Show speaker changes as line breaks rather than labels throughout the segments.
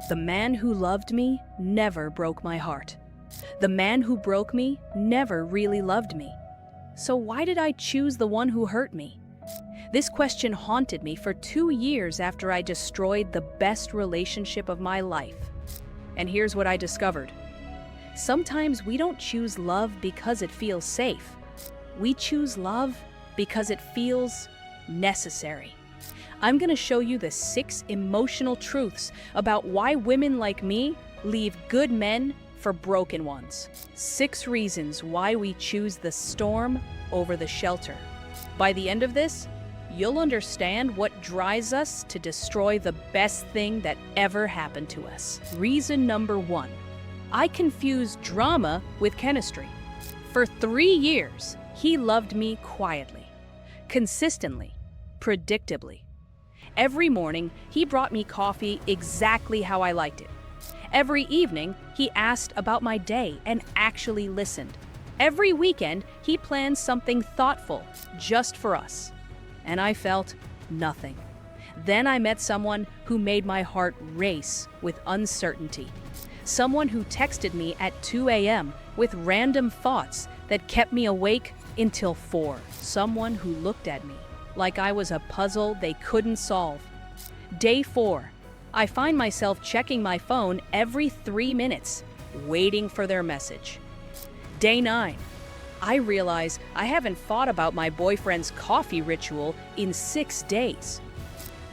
The man who loved me never broke my heart. The man who broke me never really loved me. So why did I choose the one who hurt me? This question haunted me for 2 years after I destroyed the best relationship of my life. And here's what I discovered. Sometimes we don't choose love because it feels safe. We choose love because it feels necessary. I'm going to show you the 6 emotional truths about why women like me leave good men for broken ones. 6 reasons why we choose the storm over the shelter. By the end of this, you'll understand what drives us to destroy the best thing that ever happened to us. Reason number 1. I confused drama with chemistry. For 3 years, he loved me quietly, consistently, predictably. Every morning, he brought me coffee exactly how I liked it. Every evening, he asked about my day and actually listened. Every weekend, he planned something thoughtful just for us. And I felt nothing. Then I met someone who made my heart race with uncertainty. Someone who texted me at 2 a.m. with random thoughts that kept me awake until 4. Someone who looked at me like I was a puzzle they couldn't solve. Day 4, I find myself checking my phone every 3 minutes, waiting for their message. Day 9, I realize I haven't thought about my boyfriend's coffee ritual in 6 days.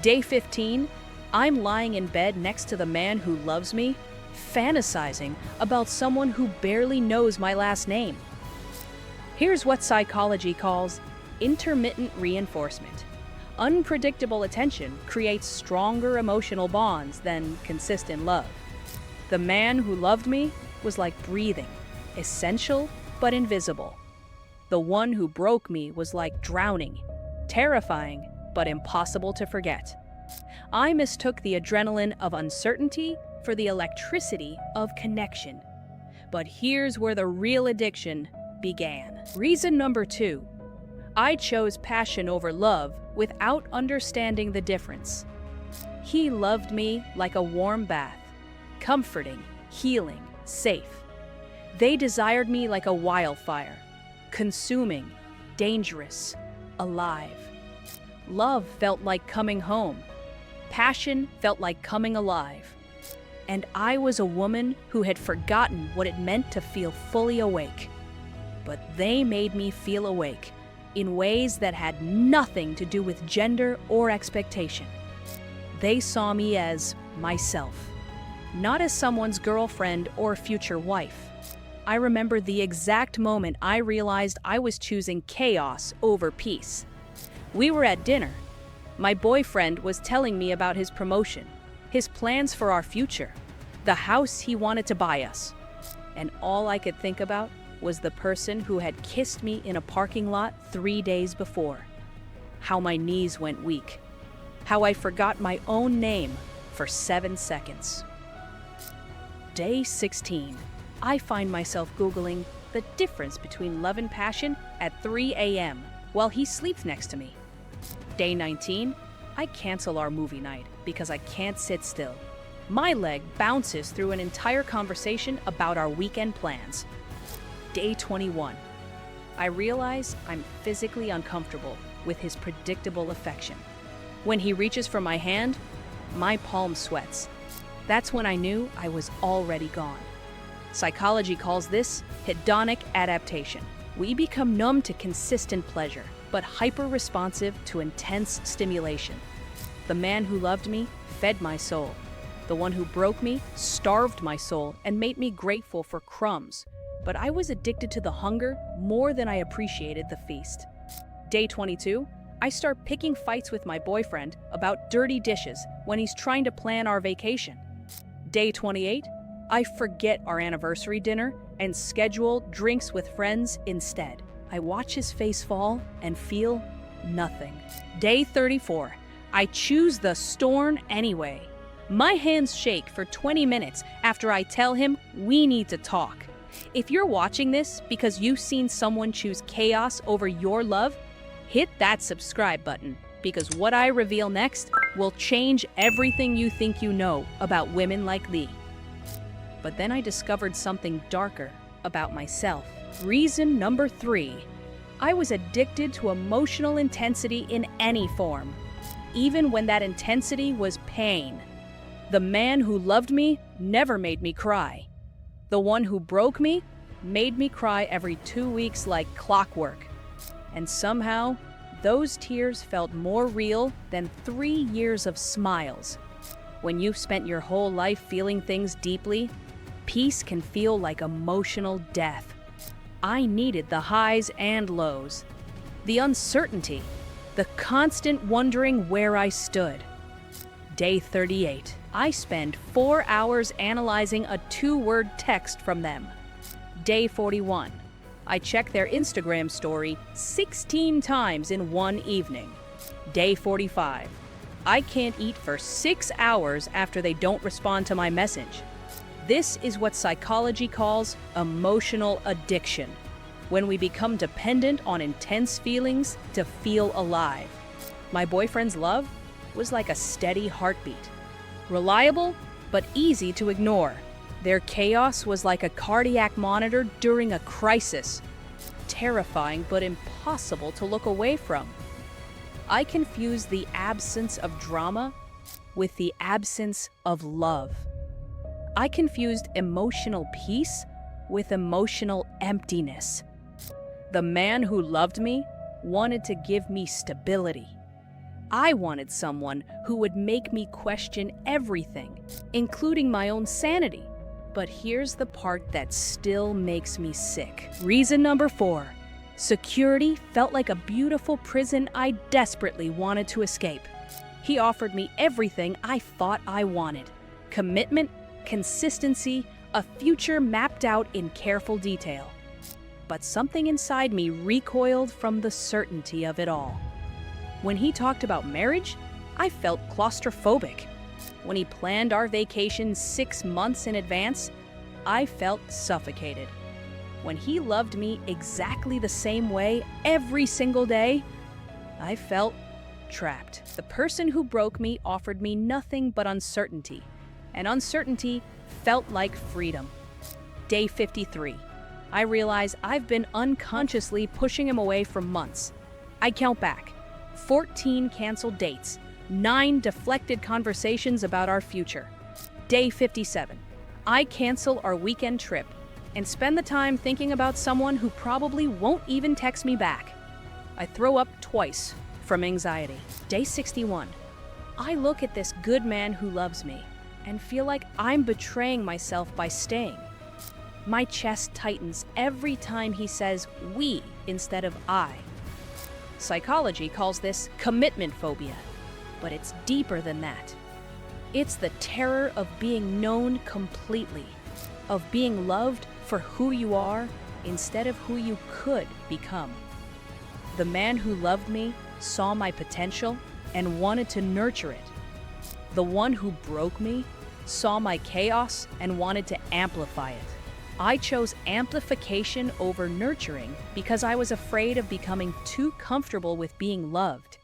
Day 15, I'm lying in bed next to the man who loves me, fantasizing about someone who barely knows my last name. Here's what psychology calls intermittent reinforcement. Unpredictable attention creates stronger emotional bonds than consistent love. The man who loved me was like breathing, essential but invisible. The one who broke me was like drowning, terrifying but impossible to forget. I mistook the adrenaline of uncertainty for the electricity of connection. But here's where the real addiction began. Reason number 2. I chose passion over love without understanding the difference. He loved me like a warm bath, comforting, healing, safe. They desired me like a wildfire, consuming, dangerous, alive. Love felt like coming home. Passion felt like coming alive. And I was a woman who had forgotten what it meant to feel fully awake. But they made me feel awake in ways that had nothing to do with gender or expectation. They saw me as myself, not as someone's girlfriend or future wife. I remember the exact moment I realized I was choosing chaos over peace. We were at dinner. My boyfriend was telling me about his promotion, his plans for our future, the house he wanted to buy us. And all I could think about was the person who had kissed me in a parking lot 3 days before. How my knees went weak. How I forgot my own name for 7 seconds. Day 16. I find myself Googling the difference between love and passion at 3 a.m. while he sleeps next to me. Day 19. I cancel our movie night because I can't sit still. My leg bounces through an entire conversation about our weekend plans. Day 21. I realize I'm physically uncomfortable with his predictable affection. When he reaches for my hand, my palm sweats. That's when I knew I was already gone. Psychology calls this hedonic adaptation. We become numb to consistent pleasure, but hyper-responsive to intense stimulation. The man who loved me fed my soul. The one who broke me starved my soul and made me grateful for crumbs. But I was addicted to the hunger more than I appreciated the feast. Day 22, I start picking fights with my boyfriend about dirty dishes when he's trying to plan our vacation. Day 28, I forget our anniversary dinner and schedule drinks with friends instead. I watch his face fall and feel nothing. Day 34, I choose the storm anyway. My hands shake for 20 minutes after I tell him we need to talk. If you're watching this because you've seen someone choose chaos over your love, hit that subscribe button because what I reveal next will change everything you think you know about women like Lee. But then I discovered something darker about myself. Reason number 3. I was addicted to emotional intensity in any form, even when that intensity was pain. The man who loved me never made me cry. The one who broke me made me cry every 2 weeks like clockwork. And somehow, those tears felt more real than 3 years of smiles. When you've spent your whole life feeling things deeply, peace can feel like emotional death. I needed the highs and lows, the uncertainty, the constant wondering where I stood. Day 38. I spend 4 hours analyzing a 2-word text from them. Day 41. I check their Instagram story 16 times in one evening. Day 45. I can't eat for 6 hours after they don't respond to my message. This is what psychology calls emotional addiction, when we become dependent on intense feelings to feel alive. My boyfriend's love was like a steady heartbeat. Reliable, but easy to ignore. Their chaos was like a cardiac monitor during a crisis. Terrifying, but impossible to look away from. I confused the absence of drama with the absence of love. I confused emotional peace with emotional emptiness. The man who loved me wanted to give me stability. I wanted someone who would make me question everything, including my own sanity. But here's the part that still makes me sick. Reason number 4. Security felt like a beautiful prison I desperately wanted to escape. He offered me everything I thought I wanted. Commitment, consistency, a future mapped out in careful detail. But something inside me recoiled from the certainty of it all. When he talked about marriage, I felt claustrophobic. When he planned our vacation 6 months in advance, I felt suffocated. When he loved me exactly the same way every single day, I felt trapped. The person who broke me offered me nothing but uncertainty, and uncertainty felt like freedom. Day 53. I realize I've been unconsciously pushing him away for months. I count back. 14 canceled dates, 9 deflected conversations about our future. Day 57. I cancel our weekend trip and spend the time thinking about someone who probably won't even text me back. I throw up twice from anxiety. Day 61. I look at this good man who loves me and feel like I'm betraying myself by staying. My chest tightens every time he says we instead of I. Psychology calls this commitment phobia, but it's deeper than that. It's the terror of being known completely, of being loved for who you are instead of who you could become. The man who loved me saw my potential and wanted to nurture it. The one who broke me saw my chaos and wanted to amplify it. I chose amplification over nurturing because I was afraid of becoming too comfortable with being loved.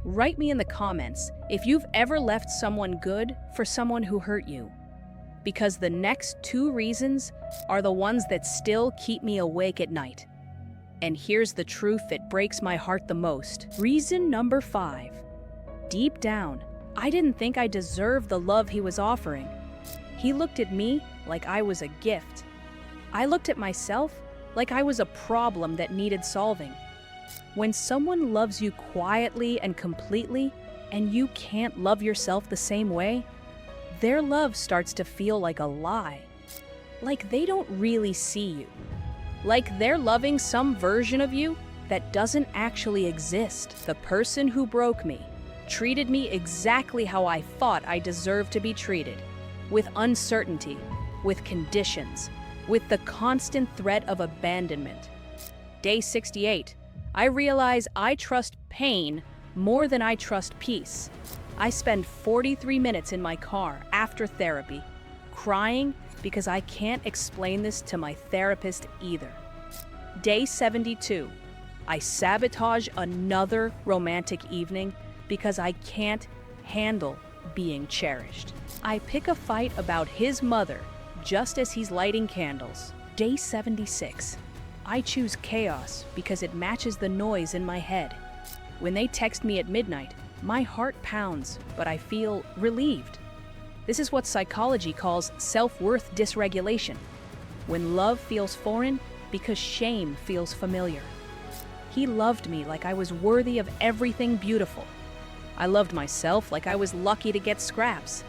Write me in the comments if you've ever left someone good for someone who hurt you, because the next 2 reasons are the ones that still keep me awake at night. And here's the truth that breaks my heart the most. Reason number 5. Deep down, I didn't think I deserved the love he was offering. He looked at me like I was a gift. I looked at myself like I was a problem that needed solving. When someone loves you quietly and completely, and you can't love yourself the same way, their love starts to feel like a lie. Like they don't really see you. Like they're loving some version of you that doesn't actually exist. The person who broke me treated me exactly how I thought I deserved to be treated. With uncertainty, with conditions, with the constant threat of abandonment. Day 68. I realize I trust pain more than I trust peace. I spend 43 minutes in my car after therapy, crying because I can't explain this to my therapist either. Day 72. I sabotage another romantic evening because I can't handle being cherished. I pick a fight about his mother just as he's lighting candles. Day 76. I choose chaos because it matches the noise in my head. When they text me at midnight, my heart pounds, but I feel relieved. This is what psychology calls self-worth dysregulation. When love feels foreign because shame feels familiar. He loved me like I was worthy of everything beautiful. I loved myself like I was lucky to get scraps.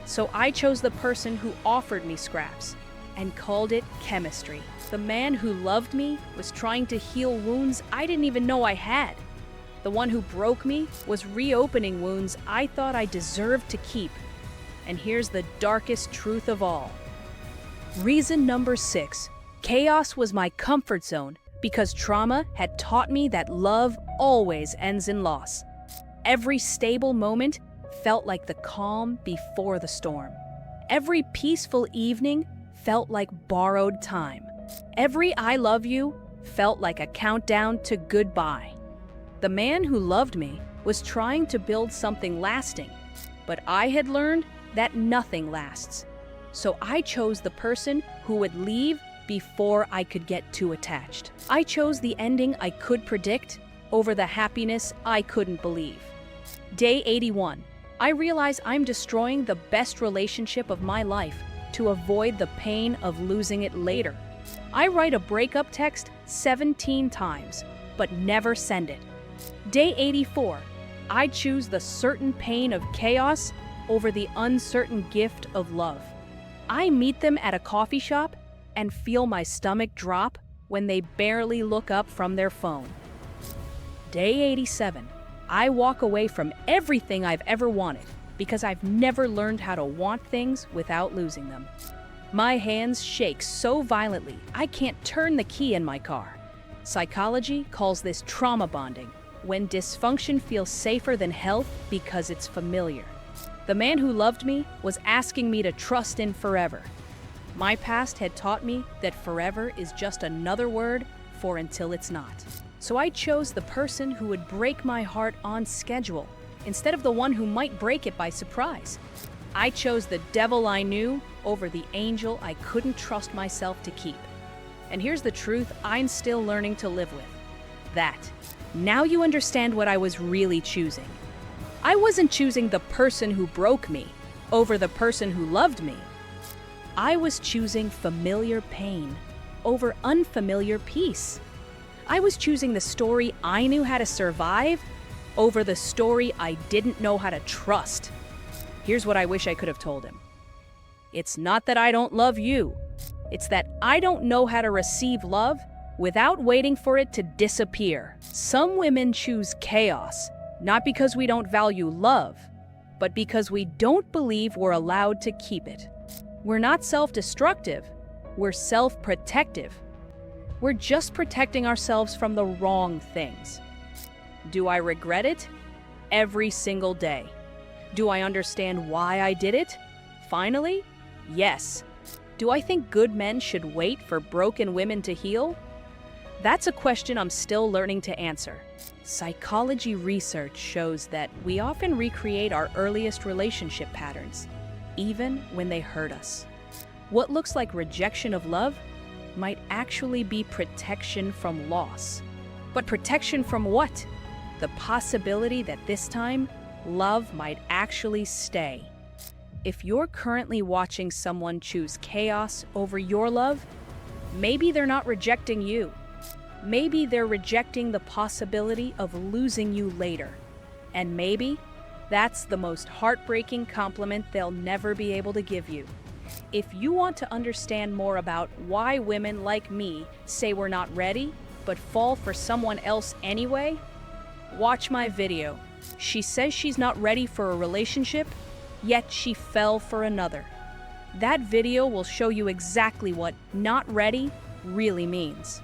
So I chose the person who offered me scraps and called it chemistry. The man who loved me was trying to heal wounds I didn't even know I had. The one who broke me was reopening wounds I thought I deserved to keep. And here's the darkest truth of all. Reason number 6. Chaos was my comfort zone because trauma had taught me that love always ends in loss. Every stable moment felt like the calm before the storm. Every peaceful evening felt like borrowed time. Every I love you felt like a countdown to goodbye. The man who loved me was trying to build something lasting, but I had learned that nothing lasts. So I chose the person who would leave before I could get too attached. I chose the ending I could predict over the happiness I couldn't believe. Day 81. I realize I'm destroying the best relationship of my life to avoid the pain of losing it later. I write a breakup text 17 times, but never send it. Day 84. I choose the certain pain of chaos over the uncertain gift of love. I meet them at a coffee shop and feel my stomach drop when they barely look up from their phone. Day 87. I walk away from everything I've ever wanted because I've never learned how to want things without losing them. My hands shake so violently I can't turn the key in my car. Psychology calls this trauma bonding, when dysfunction feels safer than health because it's familiar. The man who loved me was asking me to trust in forever. My past had taught me that forever is just another word for until it's not. So I chose the person who would break my heart on schedule, instead of the one who might break it by surprise. I chose the devil I knew over the angel I couldn't trust myself to keep. And here's the truth I'm still learning to live with. That. Now you understand what I was really choosing. I wasn't choosing the person who broke me over the person who loved me. I was choosing familiar pain over unfamiliar peace. I was choosing the story I knew how to survive over the story I didn't know how to trust. Here's what I wish I could have told him. It's not that I don't love you. It's that I don't know how to receive love without waiting for it to disappear. Some women choose chaos, not because we don't value love, but because we don't believe we're allowed to keep it. We're not self-destructive, we're self-protective. We're just protecting ourselves from the wrong things. Do I regret it? Every single day. Do I understand why I did it? Finally, yes. Do I think good men should wait for broken women to heal? That's a question I'm still learning to answer. Psychology research shows that we often recreate our earliest relationship patterns, even when they hurt us. What looks like rejection of love might actually be protection from loss. But protection from what? The possibility that this time, love might actually stay. If you're currently watching someone choose chaos over your love, maybe they're not rejecting you. Maybe they're rejecting the possibility of losing you later. And maybe that's the most heartbreaking compliment they'll never be able to give you. If you want to understand more about why women like me say we're not ready, but fall for someone else anyway, watch my video. She says she's not ready for a relationship, yet she fell for another. That video will show you exactly what not ready really means.